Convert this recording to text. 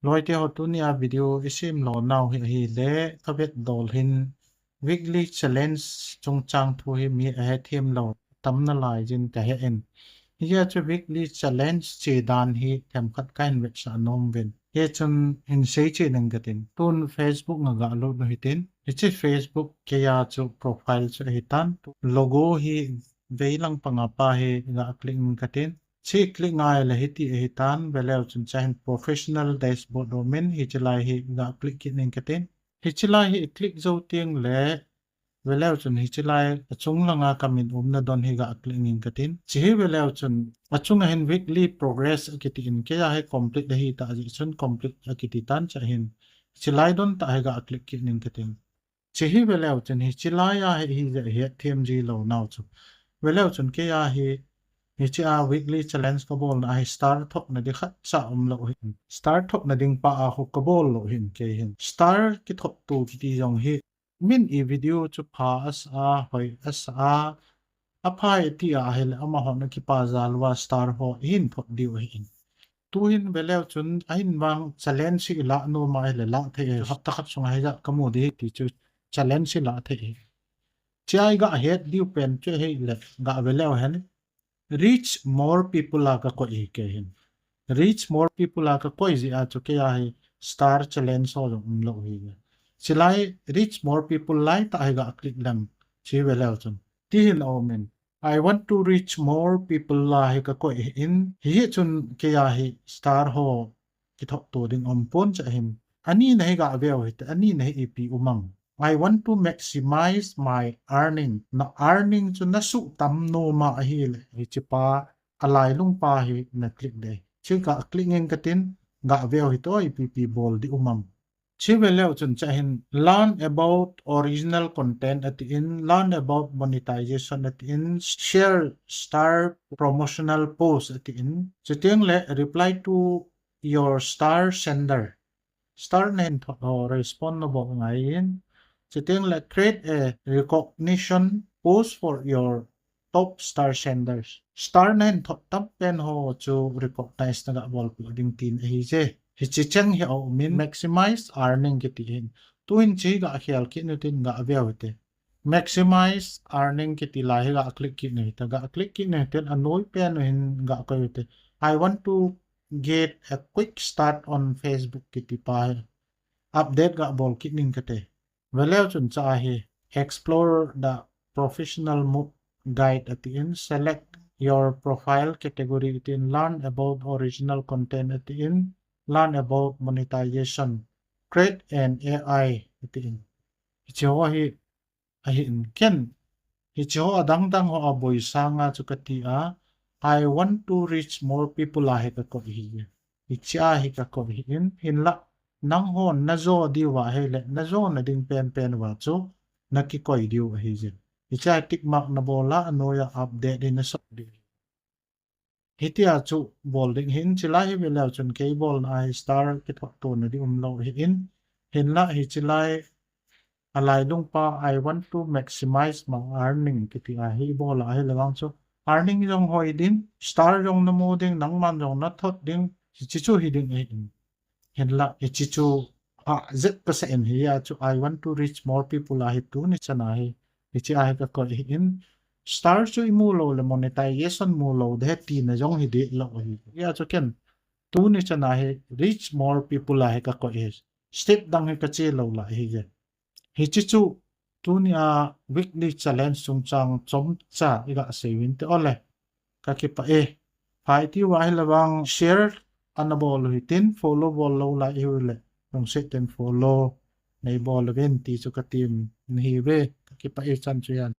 Loite hotunia video isim lo now hi le kabet dol hin weekly challenge chungchang thu hi mi a them lo tamna lai jin ka he en hiya chu weekly challenge che dan hi them khat kain wet sa nom ven he chun in sei che nang gatin tun Facebook nga ga lo no hitin hi Facebook ke ya chu profile chu hitan logo hi veilang pangapa he ga click katin chi click ngai le hiti hitan veleu chun chain professional dashboard domain hi chalai hi ga click kin katin hi chalai hi click zo tiang le veleu chun hi chalai achung langa kamin umna don hi ga click katin chi veleu chun achung hen weekly progress akitin ke ya he complete hi ta ji chun complete akititan cha hin chalai don ta hi ga click kin katin chi veleu chun hi chalai ya hi them ji lo now chu veleu chun ke ya hi HA weekly challenge ka bol na star thok na di khat sa lo hin star thok na ding pa a ho ka bol lo hin ke hin star ki thok tu ti jong hi min e video chu pha as a hoi as a phai ti a hel ama ho na ki pa zalwa star ho hin thok diu hin tu hin veleu chun ain wang challenge si la no ma le la the hat ta khat sung hai ja kamu di ti chu challenge si la the chai ga het diu pen chu he le ga veleu hen reach more people la ka ko ke hin reach more people la ka ko ji a chu ke ya hi star challenge so lo hi chilai reach more people lai ta ga click lang chi veleu chun ti hin omen I want to reach more people la hi ka ko in hi chun ke ya hi star ho ki thok to ding om pon cha him ani nei ga veo hi ani nei ep umang I want to maximize my earning. Na earning chun na su tam no ma hi le hi chipa alai lung pa hi na click de. Chi ka click ngeng katin ga veo hi to ipp bol di umam. Chi veleu chun cha hin learn about original content at in learn about monetization at in share star promotional post at in chiteng le reply to your star sender. Star nen respondable ngayin Sitting like create a recognition post for your top star senders. Star 9 top pen ho to recognize na bol ding tin hi je. Hi chichang hi o min maximize earning kitin. Tuin chi ga khial ki nutin ga avete. Maximize earning kiti la hi ga click ki ni ta ga click ki ni ten anoi pen hin ga ko yote. I want to get a quick start on Facebook kiti pa. Update ga bol ki ning kate. Veleu chun cha hi explore the professional guide at the end select your profile category at the end learn about original content at the end learn about monetization create an AI at the end hicho hi in ken hicho adang ho aboy sanga chukati a I want to reach more people la he ka ko hi hicha hi ka ko hi in la nang hon na zo di wa he le na zo na ding pen wa chu na ki koi diu hi je icha tik mak na bola anoya update in so di hitia chu bol ding hin chila hi vela chun ke bol na star ki thok to na di lo hi in hin la hi chilai alai dung pa I want to maximize my earning ki ti a hi bol a hi lawang chu earning jong hoi din star jong na mo ding nang man jong na thot ding chi chu hi ding hin la ichichu z% hiya chu I want to reach more people hi tu ni chana hi ichi ai ka ko in star chu imu lo le monetization mu lo de ti na jong hi de lo hi ya chu ken tu ni chana hi reach more people hi ka ko is step dang hi ka che lo la hi je hi chichu tu ni a weekly challenge chung chang chom cha iga sewin te ole ka ki pa phai ti wa hi lawang share anabol hitin follow bol lo la iule nong set and follow nei bol event ti chu ka team ni ve ki pa chan chu yan